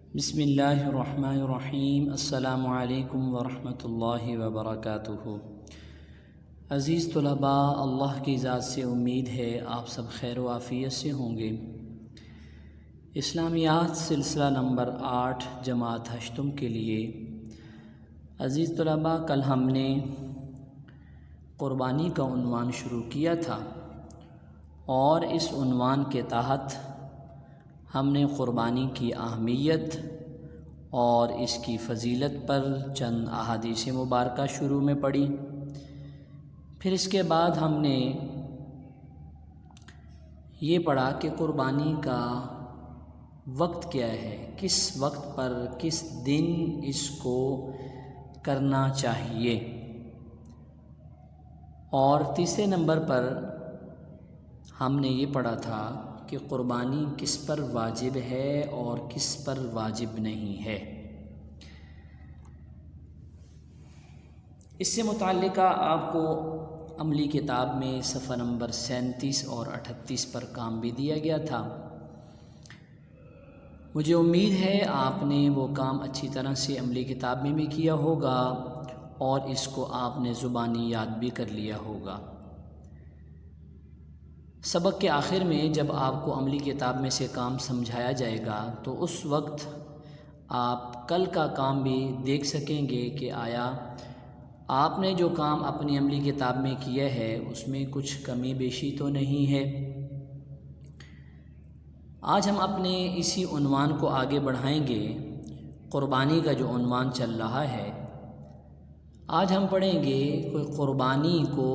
بسم اللہ الرحمن الرحیم۔ السلام علیکم ورحمۃ اللہ وبرکاتہ۔ عزیز طلباء، اللہ کی ذات سے امید ہے آپ سب خیر و عافیت سے ہوں گے۔ اسلامیات سلسلہ نمبر 8 جماعت ہشتم کے لیے عزیز طلباء، کل ہم نے قربانی کا عنوان شروع کیا تھا اور اس عنوان کے تحت ہم نے قربانی کی اہمیت اور اس کی فضیلت پر چند احادیث مبارکہ شروع میں پڑھی۔ پھر اس کے بعد ہم نے یہ پڑھا کہ قربانی کا وقت کیا ہے، کس وقت پر کس دن اس کو کرنا چاہیے، اور تیسرے نمبر پر ہم نے یہ پڑھا تھا کہ قربانی کس پر واجب ہے اور کس پر واجب نہیں ہے۔ اس سے متعلقہ آپ کو عملی کتاب میں صفحہ نمبر 37 اور 38 پر کام بھی دیا گیا تھا۔ مجھے امید ہے آپ نے وہ کام اچھی طرح سے عملی کتاب میں بھی کیا ہوگا اور اس کو آپ نے زبانی یاد بھی کر لیا ہوگا۔ سبق کے آخر میں جب آپ کو عملی کتاب میں سے کام سمجھایا جائے گا تو اس وقت آپ کل کا کام بھی دیکھ سکیں گے کہ آیا آپ نے جو کام اپنی عملی کتاب میں کیا ہے اس میں کچھ کمی بیشی تو نہیں ہے۔ آج ہم اپنے اسی عنوان کو آگے بڑھائیں گے۔ قربانی کا جو عنوان چل رہا ہے، آج ہم پڑھیں گے کہ قربانی کو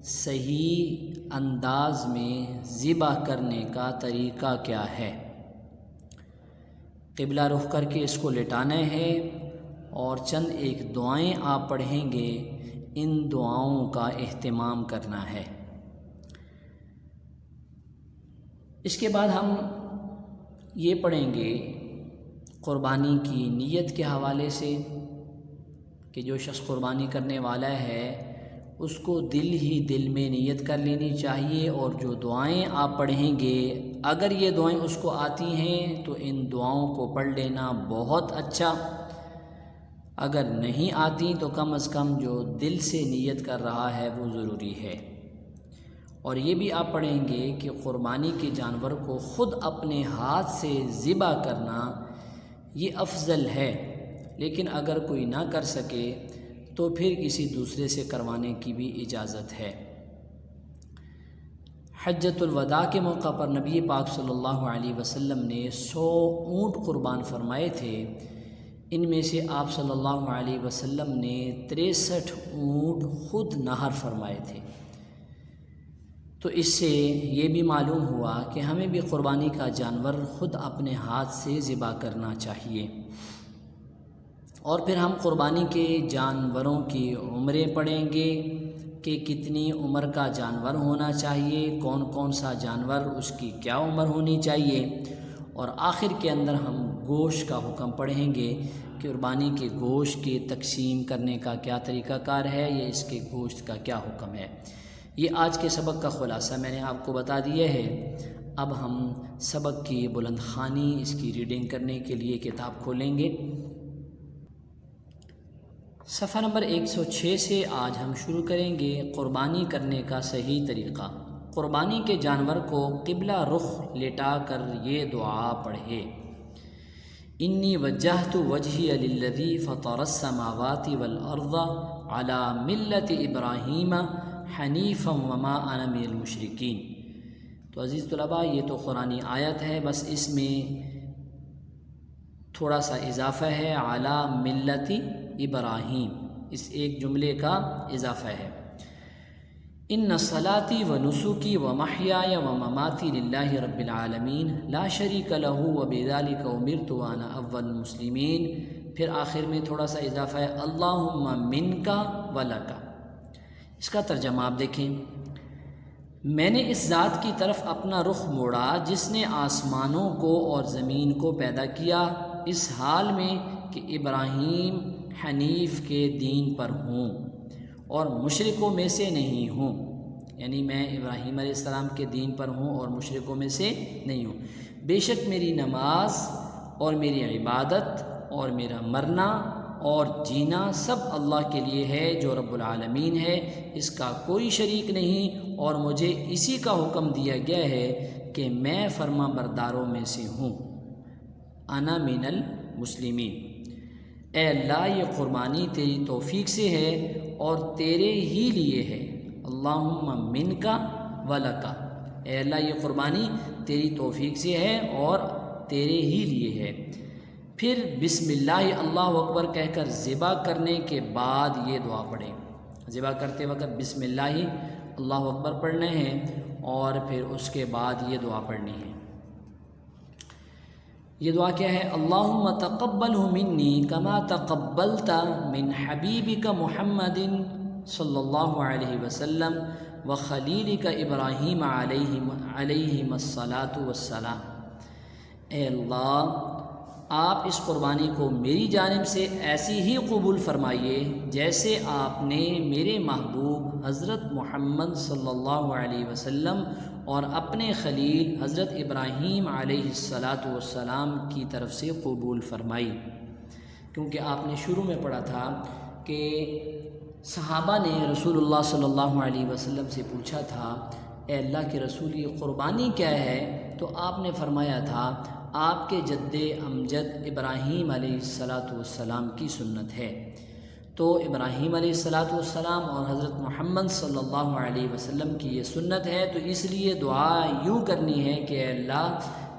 صحیح انداز میں ذبح کرنے کا طریقہ کیا ہے۔ قبلہ رخ کر کے اس کو لٹانا ہے اور چند ایک دعائیں آپ پڑھیں گے، ان دعاؤں کا اہتمام کرنا ہے۔ اس کے بعد ہم یہ پڑھیں گے قربانی کی نیت کے حوالے سے کہ جو شخص قربانی کرنے والا ہے اس کو دل ہی دل میں نیت کر لینی چاہیے، اور جو دعائیں آپ پڑھیں گے اگر یہ دعائیں اس کو آتی ہیں تو ان دعاؤں کو پڑھ لینا بہت اچھا، اگر نہیں آتی تو کم از کم جو دل سے نیت کر رہا ہے وہ ضروری ہے۔ اور یہ بھی آپ پڑھیں گے کہ قربانی کے جانور کو خود اپنے ہاتھ سے ذبح کرنا یہ افضل ہے، لیکن اگر کوئی نہ کر سکے تو پھر کسی دوسرے سے کروانے کی بھی اجازت ہے۔ حجۃ الوداع کے موقع پر نبی پاک صلی اللہ علیہ وسلم نے 100 اونٹ قربان فرمائے تھے۔ ان میں سے آپ صلی اللہ علیہ وسلم نے 63 اونٹ خود نہر فرمائے تھے۔ تو اس سے یہ بھی معلوم ہوا کہ ہمیں بھی قربانی کا جانور خود اپنے ہاتھ سے ذبح کرنا چاہیے۔ اور پھر ہم قربانی کے جانوروں کی عمریں پڑھیں گے کہ کتنی عمر کا جانور ہونا چاہیے، کون کون سا جانور، اس کی کیا عمر ہونی چاہیے، اور آخر کے اندر ہم گوشت کا حکم پڑھیں گے کہ قربانی کے گوشت کی تقسیم کرنے کا کیا طریقہ کار ہے یا اس کے گوشت کا کیا حکم ہے۔ یہ آج کے سبق کا خلاصہ میں نے آپ کو بتا دیا ہے۔ اب ہم سبق کی بلند خوانی، اس کی ریڈنگ کرنے کے لیے کتاب کھولیں گے۔ صفحہ نمبر 106 سے آج ہم شروع کریں گے قربانی کرنے کا صحیح طریقہ۔ قربانی کے جانور کو قبلہ رخ لٹا کر یہ دعا پڑھے: انی وجہت وجہی للذی فطر السماوات والارض علی ملت ابراہیم حنیفا وما انا من المشرکین۔ تو عزیز طلباء، یہ تو قرآنی آیت ہے، بس اس میں تھوڑا سا اضافہ ہے، علی ملت ابراہیم، اس ایک جملے کا اضافہ ہے۔ ان صلاتی و نسکی و محیای و مماتی للہ رب العالمین لا شریک لہ وبذالک امرت وانا اول المسلمین۔ پھر آخر میں تھوڑا سا اضافہ ہے، اللہم منک و لک۔ اس کا ترجمہ آپ دیکھیں: میں نے اس ذات کی طرف اپنا رخ موڑا جس نے آسمانوں کو اور زمین کو پیدا کیا، اس حال میں کہ ابراہیم حنیف کے دین پر ہوں اور مشرکوں میں سے نہیں ہوں، یعنی میں ابراہیم علیہ السلام کے دین پر ہوں اور مشرکوں میں سے نہیں ہوں۔ بے شک میری نماز اور میری عبادت اور میرا مرنا اور جینا سب اللہ کے لیے ہے جو رب العالمین ہے، اس کا کوئی شریک نہیں، اور مجھے اسی کا حکم دیا گیا ہے کہ میں فرما برداروں میں سے ہوں۔ انا من المسلمین۔ اے اللہ، یہ قربانی تیری توفیق سے ہے اور تیرے ہی لیے ہے۔ اللہم منکا ولکا۔ اے اللہ، یہ قربانی تیری توفیق سے ہے اور تیرے ہی لیے ہے۔ پھر بسم اللہ اللہ اکبر کہہ کر ذبح کرنے کے بعد یہ دعا پڑھیں۔ ذبح کرتے وقت بسم اللہ اللہ اکبر پڑھنے ہیں اور پھر اس کے بعد یہ دعا پڑھنی ہے۔ یہ دعا کیا ہے؟ اللہم تقبلہ منی کما تقبلت من حبیبک محمد صلی اللہ علیہ وسلم وخلیلک ابراہیم علیہم الصلاۃ والسلام۔ اے اللہ، آپ اس قربانی کو میری جانب سے ایسی ہی قبول فرمائیے جیسے آپ نے میرے محبوب حضرت محمد صلی اللہ علیہ وسلم اور اپنے خلیل حضرت ابراہیم علیہ الصلاۃ والسلام کی طرف سے قبول فرمائی۔ کیونکہ آپ نے شروع میں پڑھا تھا کہ صحابہ نے رسول اللہ صلی اللہ علیہ وسلم سے پوچھا تھا، اے اللہ کے رسول، یہ قربانی کیا ہے؟ تو آپ نے فرمایا تھا آپ کے جد امجد ابراہیم علیہ الصلاۃ والسلام کی سنت ہے۔ تو ابراہیم علیہ الصلاۃ والسلام اور حضرت محمد صلی اللہ علیہ وسلم کی یہ سنت ہے، تو اس لیے دعا یوں کرنی ہے کہ اے اللہ،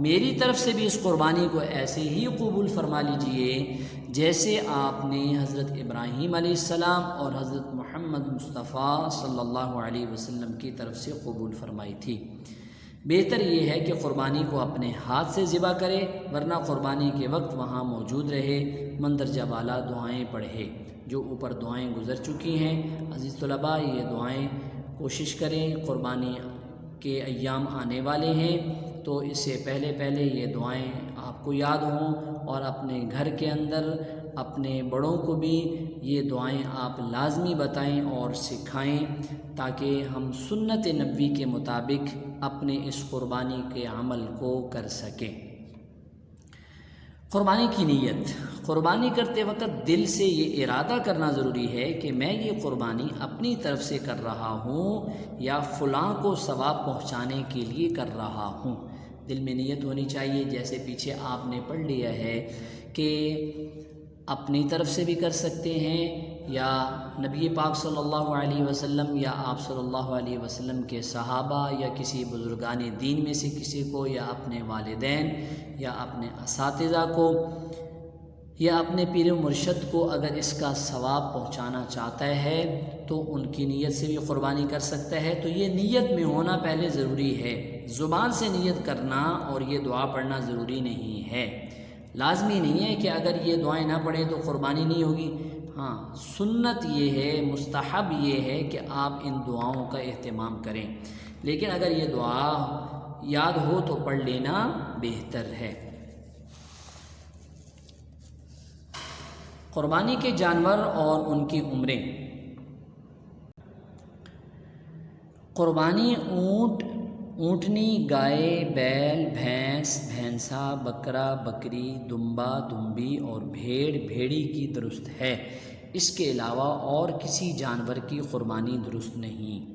میری طرف سے بھی اس قربانی کو ایسے ہی قبول فرما لیجئے جیسے آپ نے حضرت ابراہیم علیہ السلام اور حضرت محمد مصطفیٰ صلی اللہ علیہ وسلم کی طرف سے قبول فرمائی تھی۔ بہتر یہ ہے کہ قربانی کو اپنے ہاتھ سے ذبح کرے، ورنہ قربانی کے وقت وہاں موجود رہے، مندرجہ بالا دعائیں پڑھے۔ جو اوپر دعائیں گزر چکی ہیں، عزیز طلباء، یہ دعائیں کوشش کریں۔ قربانی کے ایام آنے والے ہیں، تو اس سے پہلے یہ دعائیں آپ کو یاد ہوں، اور اپنے گھر کے اندر اپنے بڑوں کو بھی یہ دعائیں آپ لازمی بتائیں اور سکھائیں، تاکہ ہم سنت نبوی کے مطابق اپنے اس قربانی کے عمل کو کر سکیں۔ قربانی کی نیت۔ قربانی کرتے وقت دل سے یہ ارادہ کرنا ضروری ہے کہ میں یہ قربانی اپنی طرف سے کر رہا ہوں یا فلاں کو ثواب پہنچانے کے لیے کر رہا ہوں۔ دل میں نیت ہونی چاہیے، جیسے پیچھے آپ نے پڑھ لیا ہے کہ اپنی طرف سے بھی کر سکتے ہیں، یا نبی پاک صلی اللہ علیہ وسلم یا آپ صلی اللہ علیہ وسلم کے صحابہ یا کسی بزرگان دین میں سے کسی کو، یا اپنے والدین یا اپنے اساتذہ کو یا اپنے پیر و مرشد کو اگر اس کا ثواب پہنچانا چاہتا ہے تو ان کی نیت سے بھی قربانی کر سکتا ہے۔ تو یہ نیت میں ہونا پہلے ضروری ہے۔ زبان سے نیت کرنا اور یہ دعا پڑھنا ضروری نہیں ہے، لازمی نہیں ہے کہ اگر یہ دعائیں نہ پڑھیں تو قربانی نہیں ہوگی۔ ہاں، سنت یہ ہے، مستحب یہ ہے کہ آپ ان دعاؤں کا اہتمام کریں، لیکن اگر یہ دعا یاد ہو تو پڑھ لینا بہتر ہے۔ قربانی کے جانور اور ان کی عمریں۔ قربانی اونٹ، اونٹنی، گائے، بیل، بھینس، بھینسا، بکرا، بکری، دمبا، دمبی اور بھیڑ، بھیڑی کی درست ہے۔ اس کے علاوہ اور کسی جانور کی قربانی درست نہیں۔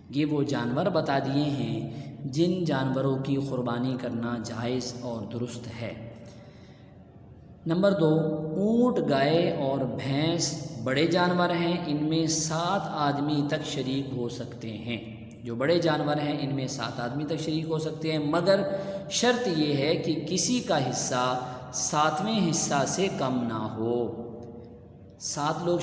یہ وہ جانور بتا دیے ہیں جن جانوروں کی قربانی کرنا جائز اور درست ہے۔ نمبر 2، اونٹ، گائے اور بھینس بڑے جانور ہیں، ان میں 7 آدمی تک شریک ہو سکتے ہیں۔ جو بڑے جانور ہیں ان میں 7 آدمی تک شریک ہو سکتے ہیں، مگر شرط یہ ہے کہ کسی کا حصہ 7ویں حصہ سے کم نہ ہو۔ 7 لوگ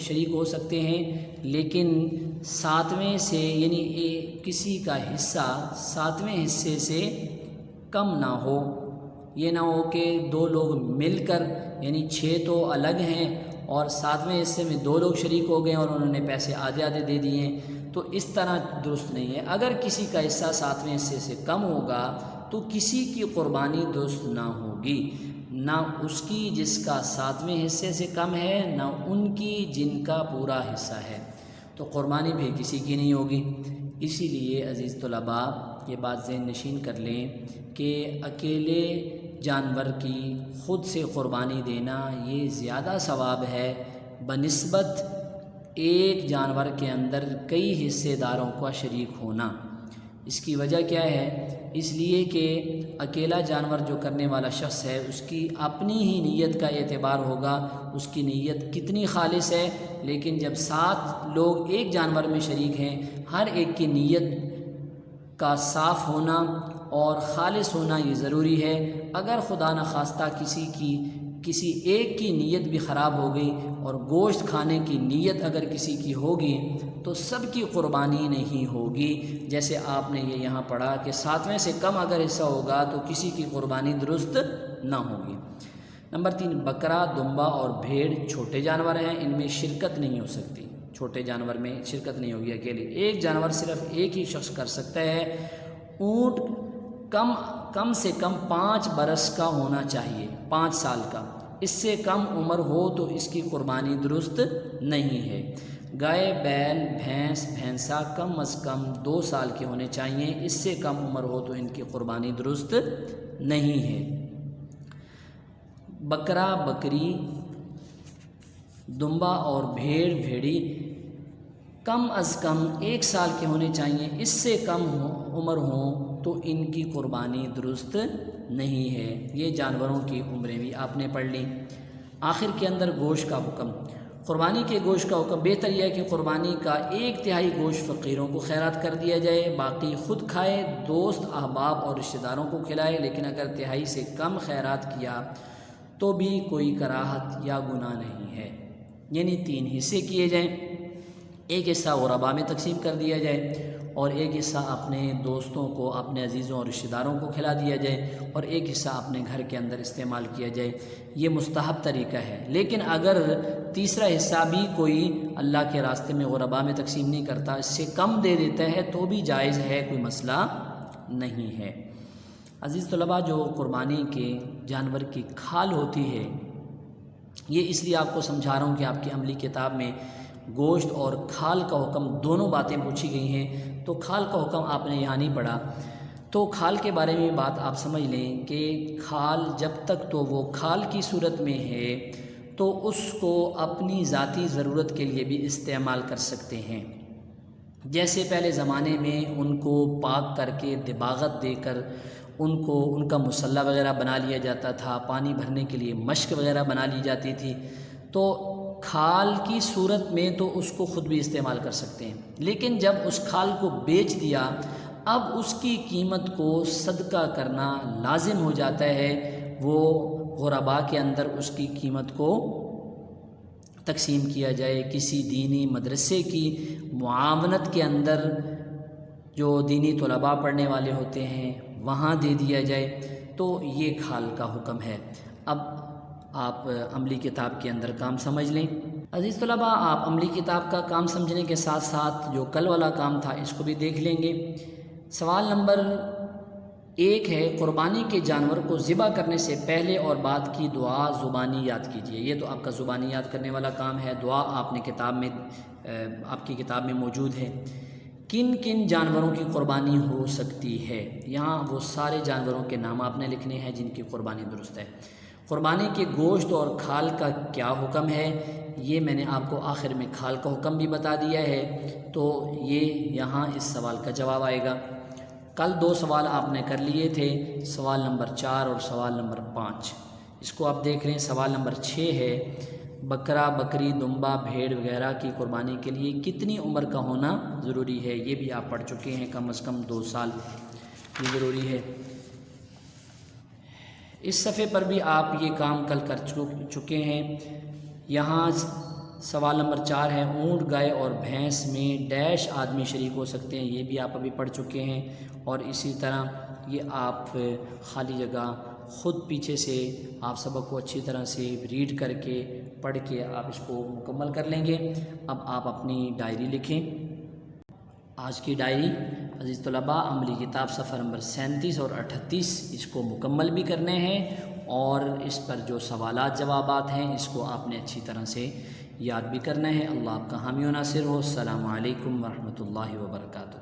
شریک ہو سکتے ہیں، لیکن 7ویں سے یعنی کسی کا حصہ 7ویں حصے سے کم نہ ہو۔ یہ نہ ہو کہ 2 لوگ مل کر، یعنی 6 تو الگ ہیں اور 7ویں حصے میں 2 لوگ شریک ہو گئے اور انہوں نے پیسے آدھے آدھے دے دیے، تو اس طرح درست نہیں ہے۔ اگر کسی کا حصہ 7ویں حصے سے کم ہوگا تو کسی کی قربانی درست نہ ہوگی، نہ اس کی جس کا 7ویں حصے سے کم ہے، نہ ان کی جن کا پورا حصہ ہے، تو قربانی بھی کسی کی نہیں ہوگی۔ اسی لیے عزیز طلباء، یہ بات ذہن نشین کر لیں کہ اکیلے جانور کی خود سے قربانی دینا یہ زیادہ ثواب ہے بنسبت ایک جانور کے اندر کئی حصے داروں کا شریک ہونا۔ اس کی وجہ کیا ہے؟ اس لیے کہ اکیلا جانور جو کرنے والا شخص ہے اس کی اپنی ہی نیت کا اعتبار ہوگا، اس کی نیت کتنی خالص ہے، لیکن جب 7 لوگ ایک جانور میں شریک ہیں، ہر ایک کی نیت کا صاف ہونا اور خالص ہونا یہ ضروری ہے۔ اگر خدا نخواستہ کسی ایک کی نیت بھی خراب ہو گئی اور گوشت کھانے کی نیت اگر کسی کی ہوگی تو سب کی قربانی نہیں ہوگی۔ جیسے آپ نے یہ یہاں پڑھا کہ 7ویں سے کم اگر حصہ ہوگا تو کسی کی قربانی درست نہ ہوگی۔ نمبر 3، بکرا، دمبا اور بھیڑ چھوٹے جانور ہیں، ان میں شرکت نہیں ہو سکتی، چھوٹے جانور میں شرکت نہیں ہوگی اکیلے۔ ایک جانور صرف ایک ہی شخص کر سکتا ہے۔ اونٹ کم سے کم 5 برس کا ہونا چاہیے، 5 سال کا، اس سے کم عمر ہو تو اس کی قربانی درست نہیں ہے۔ گائے، بیل، بھینس، بھینسا کم از کم 2 سال کے ہونے چاہیے، اس سے کم عمر ہو تو ان کی قربانی درست نہیں ہے۔ بکرا، بکری، دمبا اور بھیڑ، بھیڑی کم از کم 1 سال کے ہونے چاہیے، اس سے کم عمر ہوں تو ان کی قربانی درست نہیں ہے۔ یہ جانوروں کی عمریں بھی آپ نے پڑھ لیں۔ آخر کے اندر گوشت کا حکم، قربانی کے گوشت کا حکم، بہتر یہ ہے کہ قربانی کا 1/3 گوشت فقیروں کو خیرات کر دیا جائے، باقی خود کھائے، دوست احباب اور رشتہ داروں کو کھلائے، لیکن اگر تہائی سے کم خیرات کیا تو بھی کوئی کراہت یا گناہ نہیں ہے۔ یعنی 3 حصے کیے جائیں، ایک حصہ غرباء میں تقسیم کر دیا جائے اور ایک حصہ اپنے دوستوں کو، اپنے عزیزوں اور رشتہ داروں کو کھلا دیا جائے اور ایک حصہ اپنے گھر کے اندر استعمال کیا جائے۔ یہ مستحب طریقہ ہے، لیکن اگر تیسرا حصہ بھی کوئی اللہ کے راستے میں غرباء میں تقسیم نہیں کرتا، اس سے کم دے دیتا ہے تو بھی جائز ہے، کوئی مسئلہ نہیں ہے۔ عزیز طلباء، جو قربانی کے جانور کی کھال ہوتی ہے، یہ اس لیے آپ کو سمجھا رہا ہوں کہ آپ کی عملی کتاب میں گوشت اور کھال کا حکم دونوں باتیں پوچھی گئی ہیں، تو کھال کا حکم آپ نے یہاں نہیں پڑھا، تو کھال کے بارے میں بات آپ سمجھ لیں کہ کھال جب تک تو وہ کھال کی صورت میں ہے تو اس کو اپنی ذاتی ضرورت کے لیے بھی استعمال کر سکتے ہیں۔ جیسے پہلے زمانے میں ان کو پاک کر کے دباغت دے کر ان کا مسلح وغیرہ بنا لیا جاتا تھا، پانی بھرنے کے لیے مشق وغیرہ بنا لی جاتی تھی، تو کھال کی صورت میں تو اس کو خود بھی استعمال کر سکتے ہیں، لیکن جب اس کھال کو بیچ دیا اب اس کی قیمت کو صدقہ کرنا لازم ہو جاتا ہے، وہ غرباء کے اندر اس کی قیمت کو تقسیم کیا جائے، کسی دینی مدرسے کی معاونت کے اندر جو دینی طلباء پڑھنے والے ہوتے ہیں وہاں دے دیا جائے، تو یہ کھال کا حکم ہے۔ اب آپ عملی کتاب کے اندر کام سمجھ لیں۔ عزیز طلباء، آپ عملی کتاب کا کام سمجھنے کے ساتھ ساتھ جو کل والا کام تھا اس کو بھی دیکھ لیں گے۔ سوال نمبر 1 ہے، قربانی کے جانور کو ذبح کرنے سے پہلے اور بعد کی دعا زبانی یاد کیجیے۔ یہ تو آپ کا زبانی یاد کرنے والا کام ہے، دعا آپ کی کتاب میں موجود ہے۔ کن کن جانوروں کی قربانی ہو سکتی ہے؟ یہاں وہ سارے جانوروں کے نام آپ نے لکھنے ہیں جن کی قربانی درست ہے۔ قربانی کے گوشت اور کھال کا کیا حکم ہے؟ یہ میں نے آپ کو آخر میں کھال کا حکم بھی بتا دیا ہے، تو یہ یہاں اس سوال کا جواب آئے گا۔ کل 2 سوال آپ نے کر لیے تھے، سوال نمبر 4 اور سوال نمبر 5، اس کو آپ دیکھ لیں۔ سوال نمبر 6 ہے، بکرا، بکری، دمبا، بھیڑ وغیرہ کی قربانی کے لیے کتنی عمر کا ہونا ضروری ہے؟ یہ بھی آپ پڑھ چکے ہیں، کم از کم 2 سال یہ ضروری ہے۔ اس صفحے پر بھی آپ یہ کام کل کر چکے ہیں۔ یہاں سوال نمبر 4 ہے، اونٹ، گائے اور بھینس میں ڈیش آدمی شریک ہو سکتے ہیں، یہ بھی آپ ابھی پڑھ چکے ہیں۔ اور اسی طرح یہ آپ خالی جگہ خود پیچھے سے آپ سبق کو اچھی طرح سے ریڈ کر کے پڑھ کے آپ اس کو مکمل کر لیں گے۔ اب آپ اپنی ڈائری لکھیں۔ آج کی ڈائری عزیز طلباء، عملی کتاب صفحہ نمبر 37 اور 38 اس کو مکمل بھی کرنے ہیں، اور اس پر جو سوالات جوابات ہیں اس کو آپ نے اچھی طرح سے یاد بھی کرنا ہے۔ اللہ آپ کا حامی و ناصر ہو۔ السلام علیکم ورحمۃ اللہ وبرکاتہ۔